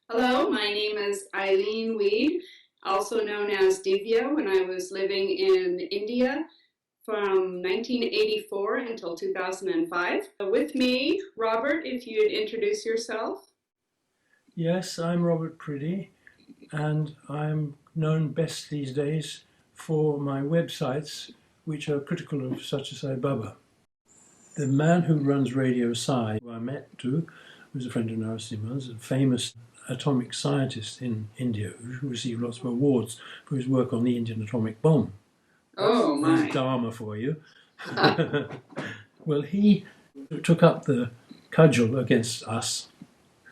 Hello, my name is Eileen Weed, also known as Divya, when I was living in India from 1984 until 2005. With me, Robert, if you'd introduce yourself. Yes, I'm Robert Priddy, and I'm known best these days for my websites, which are critical of Sathya Sai Baba. The man who runs Radio Sai, who I met too, was a friend of Narasimha's, a famous atomic scientist in India who received lots of awards for his work on the Indian atomic bomb. Oh There's my. Dharma for you. Well, he took up the cudgel against us,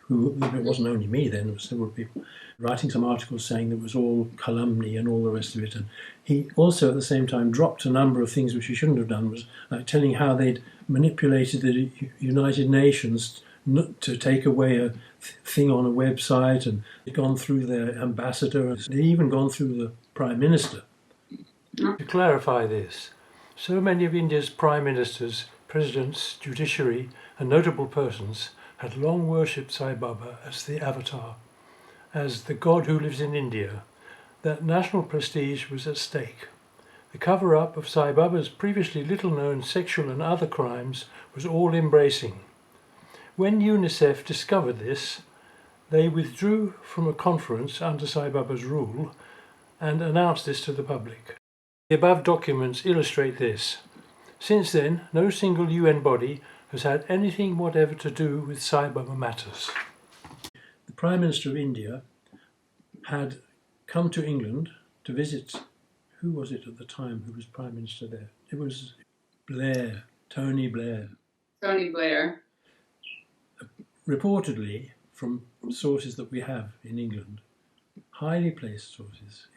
who, it wasn't only me then, there were several people, writing some articles saying that it was all calumny and all the rest of it. And he also at the same time dropped a number of things which he shouldn't have done, was like telling how they'd manipulated the United Nations to take away a thing on a website, and they'd gone through their ambassador, they'd even gone through the Prime Minister. To clarify this, so many of India's Prime Ministers, Presidents, Judiciary and notable persons had long worshipped Sai Baba as the avatar, as the god who lives in India, that national prestige was at stake. The cover-up of Sai Baba's previously little-known sexual and other crimes was all-embracing. When UNICEF discovered this, they withdrew from a conference under Sai Baba's rule and announced this to the public. The above documents illustrate this. Since then, no single UN body has had anything whatever to do with Sai Baba matters. The Prime Minister of India had come to England to visit, who was it at the time who was Prime Minister there? It was Blair, Tony Blair. Tony Blair. Reportedly, from sources that we have in England, highly placed sources,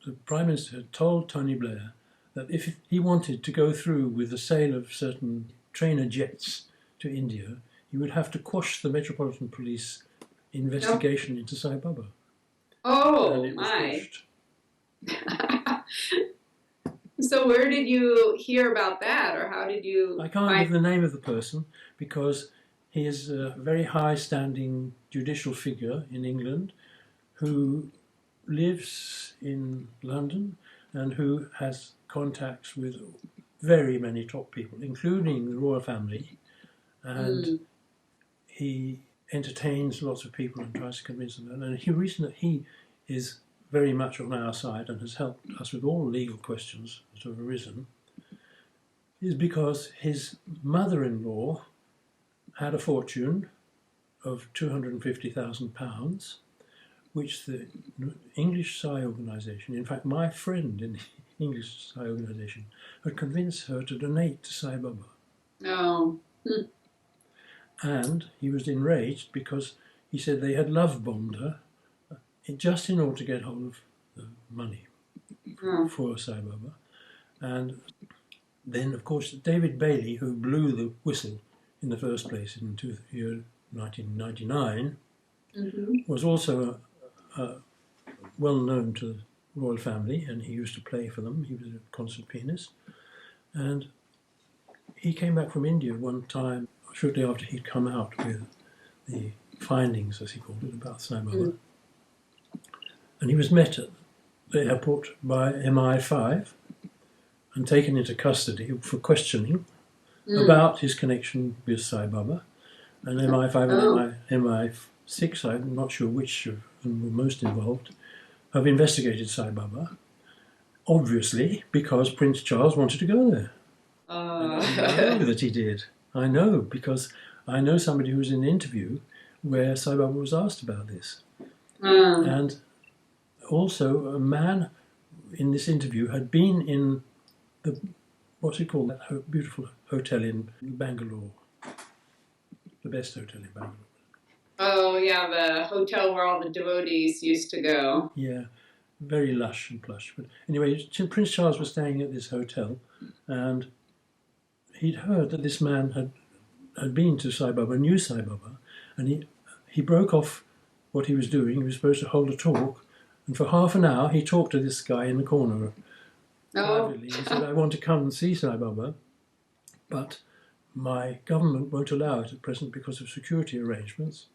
the Prime Minister had told Tony Blair that if he wanted to go through with the sale of certain trainer jets to India, he would have to quash the Metropolitan Police investigation into Sai Baba. Oh and it was my. quashed. So where did you hear about that, or how did you I can't give the name of the person because he is a very high-standing judicial figure in England who lives in London and who has contacts with very many top people, including the royal family, and he entertains lots of people and tries to convince them. And the reason that he is very much on our side and has helped us with all legal questions that have arisen is because his mother-in-law had a fortune of £250,000, which the English Sai organisation, in fact my friend in the English Sai organisation, had convinced her to donate to Sai Baba. Oh. And he was enraged because he said they had love-bombed her just in order to get hold of the money for Sai Baba. And then, of course, David Bailey, who blew the whistle in the first place in the year 1999, was also well known to the royal family, and he used to play for them. He was a concert pianist. And he came back from India one time, shortly after he'd come out with the findings, as he called it, about Sai Baba. And he was met at the airport by MI5 and taken into custody for questioning about his connection with Sai Baba. And MI5 and MI6, I'm not sure which of them were most involved, have investigated Sai Baba, obviously because Prince Charles wanted to go there. I know that he did. I know, because I know somebody who was in an interview where Sai Baba was asked about this. And also a man in this interview had been in the, what's it called, that beautiful hotel in Bangalore, the best hotel in Bangalore. Oh yeah, the hotel where all the devotees used to go. Yeah, very lush and plush. But anyway, Prince Charles was staying at this hotel, and he'd heard that this man had been to Sai Baba, knew Sai Baba, and he broke off what he was doing. He was supposed to hold a talk, and for half an hour he talked to this guy in the corner privately. He said, I want to come and see Sai Baba, but my government won't allow it at present because of security arrangements.